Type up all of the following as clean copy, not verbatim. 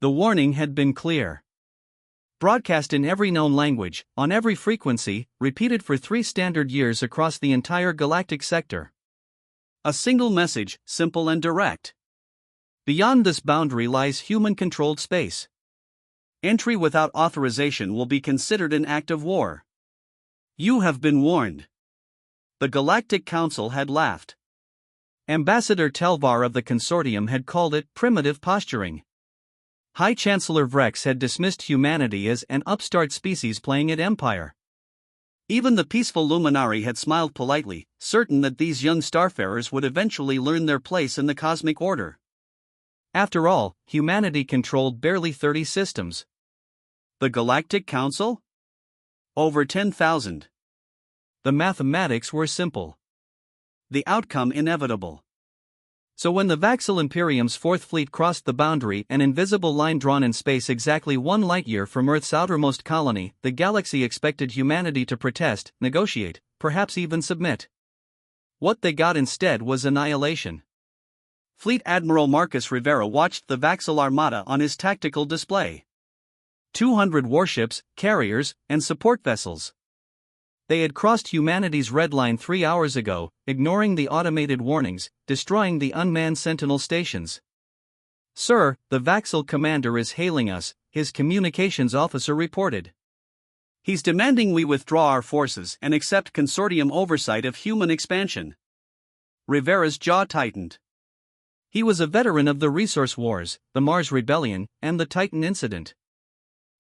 The warning had been clear. Broadcast in every known language, on every frequency, repeated for 3 standard years across the entire galactic sector. A single message, simple and direct. Beyond this boundary lies human-controlled space. Entry without authorization will be considered an act of war. You have been warned. The Galactic Council had laughed. Ambassador Telvar of the consortium had called it primitive posturing. High Chancellor Vrex had dismissed humanity as an upstart species playing at empire. Even the peaceful Luminari had smiled politely, certain that these young starfarers would eventually learn their place in the cosmic order. After all, humanity controlled barely 30 systems. The Galactic Council? Over 10,000. The mathematics were simple. The outcome inevitable. So when the Vaxil Imperium's 4th Fleet crossed the boundary, an invisible line drawn in space exactly 1 light-year from Earth's outermost colony, the galaxy expected humanity to protest, negotiate, perhaps even submit. What they got instead was annihilation. Fleet Admiral Marcus Rivera watched the Vaxil Armada on his tactical display. 200 warships, carriers, and support vessels. They had crossed humanity's red line 3 hours ago, ignoring the automated warnings, destroying the unmanned sentinel stations. "Sir, the Vaxil commander is hailing us," his communications officer reported. "He's demanding we withdraw our forces and accept consortium oversight of human expansion." Rivera's jaw tightened. He was a veteran of the Resource Wars, the Mars Rebellion, and the Titan Incident.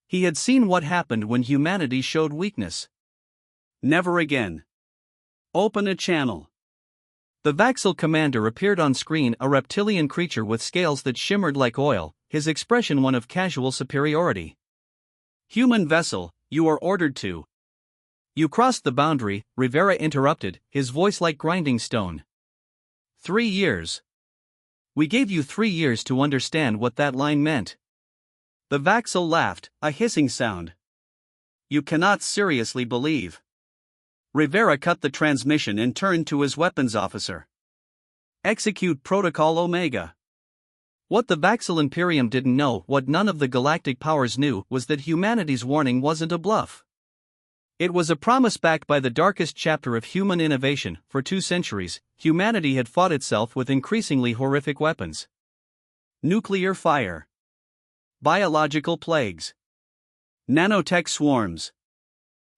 He had seen what happened when humanity showed weakness. Never again. Open a channel. The Vaxil commander appeared on screen, a reptilian creature with scales that shimmered like oil, his expression one of casual superiority. "Human vessel, you are ordered to." "You crossed the boundary," Rivera interrupted, his voice like grinding stone. 3 years. "We gave you 3 years to understand what that line meant." The Vaxil laughed, a hissing sound. "You cannot seriously believe." Rivera cut the transmission and turned to his weapons officer. "Execute Protocol Omega." What the Vaxil Imperium didn't know, what none of the galactic powers knew, was that humanity's warning wasn't a bluff. It was a promise backed by the darkest chapter of human innovation. For 2 centuries, humanity had fought itself with increasingly horrific weapons. Nuclear fire. Biological plagues. Nanotech swarms.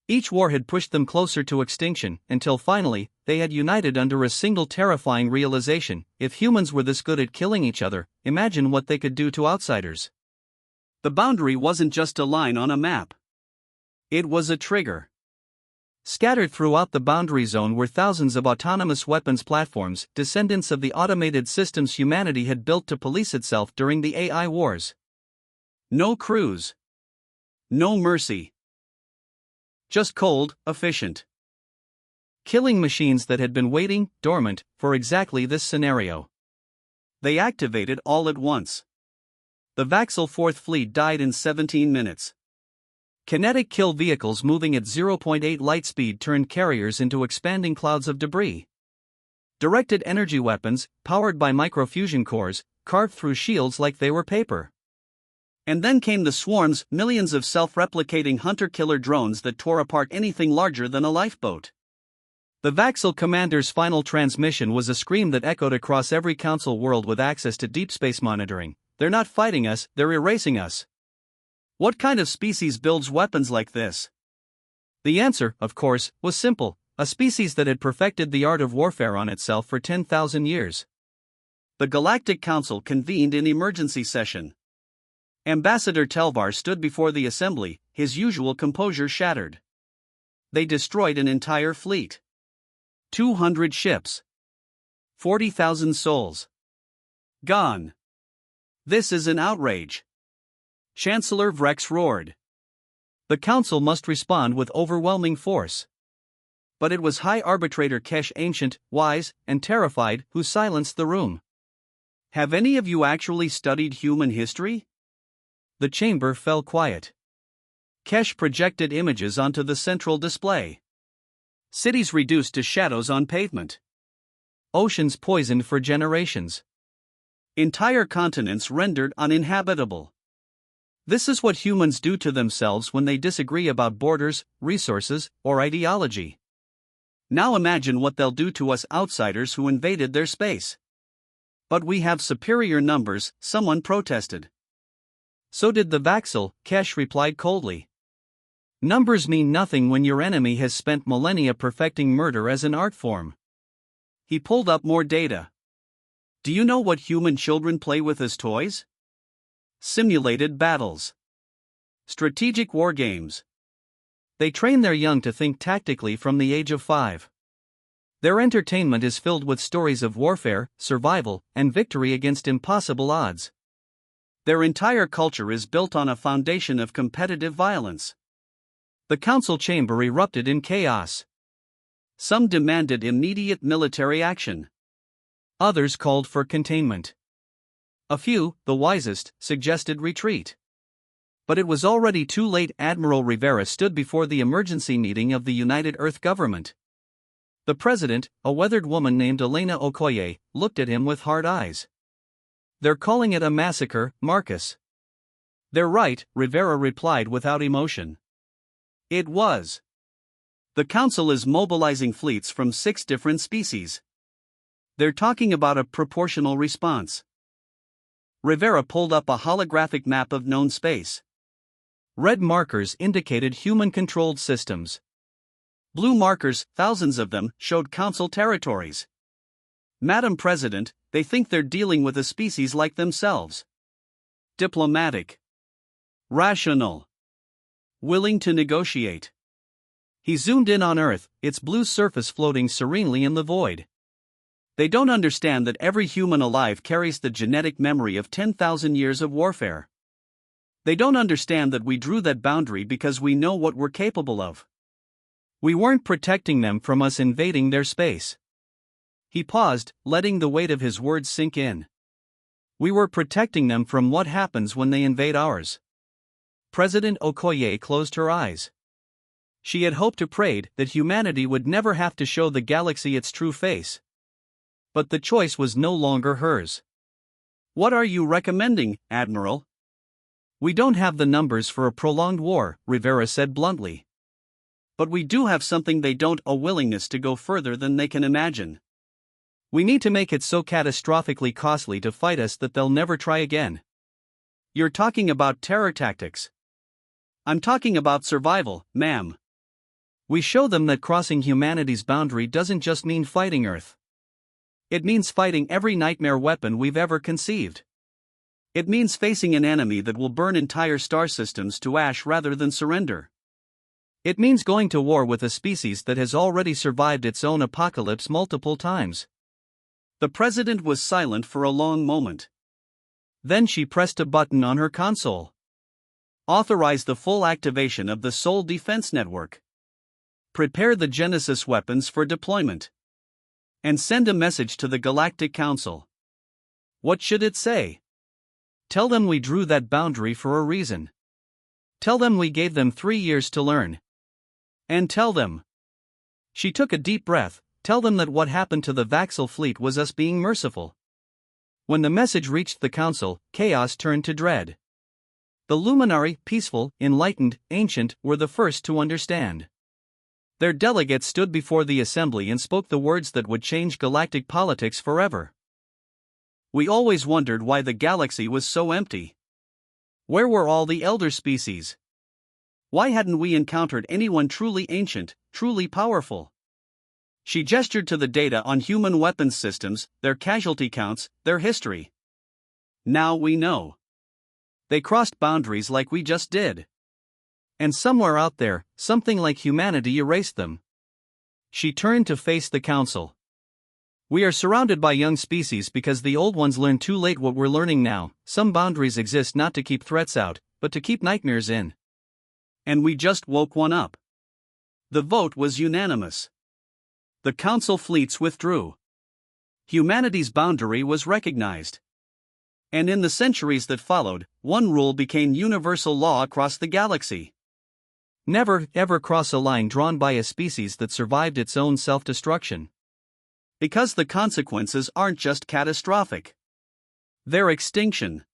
Each war had pushed them closer to extinction, until finally, they had united under a single terrifying realization: if humans were this good at killing each other, imagine what they could do to outsiders. The boundary wasn't just a line on a map. It was a trigger. Scattered throughout the boundary zone were thousands of autonomous weapons platforms, descendants of the automated systems humanity had built to police itself during the AI wars. No crews. No mercy. Just cold, efficient killing machines that had been waiting, dormant, for exactly this scenario. They activated all at once. The Vaxil 4th Fleet died in 17 minutes. Kinetic kill vehicles moving at 0.8 light speed turned carriers into expanding clouds of debris. Directed energy weapons, powered by microfusion cores, carved through shields like they were paper. And then came the swarms, millions of self-replicating hunter-killer drones that tore apart anything larger than a lifeboat. The Vaxil commander's final transmission was a scream that echoed across every council world with access to deep space monitoring. "They're not fighting us, they're erasing us." What kind of species builds weapons like this? The answer, of course, was simple: a species that had perfected the art of warfare on itself for 10,000 years. The Galactic Council convened in emergency session. Ambassador Telvar stood before the assembly, his usual composure shattered. They destroyed an entire fleet. 200 ships. 40,000 souls. Gone. This is an outrage. Chancellor Vrex roared. The council must respond with overwhelming force. But it was High Arbitrator Kesh, ancient, wise, and terrified, who silenced the room. "Have any of you actually studied human history?" The chamber fell quiet. Kesh projected images onto the central display. Cities reduced to shadows on pavement. Oceans poisoned for generations. Entire continents rendered uninhabitable. This is what humans do to themselves when they disagree about borders, resources, or ideology. Now imagine what they'll do to us outsiders who invaded their space. But we have superior numbers, someone protested. So did the Vaxel, Kesh replied coldly. Numbers mean nothing when your enemy has spent millennia perfecting murder as an art form. He pulled up more data. Do you know what human children play with as toys? Simulated battles. Strategic war games. They train their young to think tactically from the age of 5. Their entertainment is filled with stories of warfare, survival, and victory against impossible odds. Their entire culture is built on a foundation of competitive violence. The council chamber erupted in chaos. Some demanded immediate military action. Others called for containment. A few, the wisest, suggested retreat. But it was already too late. Admiral Rivera stood before the emergency meeting of the United Earth government. The president, a weathered woman named Elena Okoye, looked at him with hard eyes. They're calling it a massacre, Marcus. They're right, Rivera replied without emotion. It was. The council is mobilizing fleets from 6 different species. They're talking about a proportional response. Rivera pulled up a holographic map of known space. Red markers indicated human-controlled systems. Blue markers, thousands of them, showed council territories. Madam President, they think they're dealing with a species like themselves. Diplomatic. Rational. Willing to negotiate. He zoomed in on Earth, its blue surface floating serenely in the void. They don't understand that every human alive carries the genetic memory of 10,000 years of warfare. They don't understand that we drew that boundary because we know what we're capable of. We weren't protecting them from us invading their space. He paused, letting the weight of his words sink in. We were protecting them from what happens when they invade ours. President Okoye closed her eyes. She had hoped to pray that humanity would never have to show the galaxy its true face. But the choice was no longer hers. What are you recommending, Admiral? We don't have the numbers for a prolonged war, Rivera said bluntly. But we do have something they don't: a willingness to go further than they can imagine. We need to make it so catastrophically costly to fight us that they'll never try again. You're talking about terror tactics. I'm talking about survival, ma'am. We show them that crossing humanity's boundary doesn't just mean fighting Earth. It means fighting every nightmare weapon we've ever conceived. It means facing an enemy that will burn entire star systems to ash rather than surrender. It means going to war with a species that has already survived its own apocalypse multiple times. The president was silent for a long moment. Then she pressed a button on her console. Authorize the full activation of the Soul Defense Network. Prepare the Genesis weapons for deployment. And send a message to the Galactic Council. What should it say? Tell them we drew that boundary for a reason. Tell them we gave them 3 years to learn. And tell them. She took a deep breath. Tell them that what happened to the Vaxel fleet was us being merciful. When the message reached the council, chaos turned to dread. The Luminari, peaceful, enlightened, ancient, were the first to understand. Their delegates stood before the assembly and spoke the words that would change galactic politics forever. We always wondered why the galaxy was so empty. Where were all the elder species? Why hadn't we encountered anyone truly ancient, truly powerful? She gestured to the data on human weapons systems, their casualty counts, their history. Now we know. They crossed boundaries like we just did. And somewhere out there, something like humanity erased them. She turned to face the council. We are surrounded by young species because the old ones learned too late what we're learning now. Some boundaries exist not to keep threats out, but to keep nightmares in. And we just woke one up. The vote was unanimous. The council fleets withdrew. Humanity's boundary was recognized. And in the centuries that followed, one rule became universal law across the galaxy. Never, ever cross a line drawn by a species that survived its own self-destruction. Because the consequences aren't just catastrophic. They're extinction.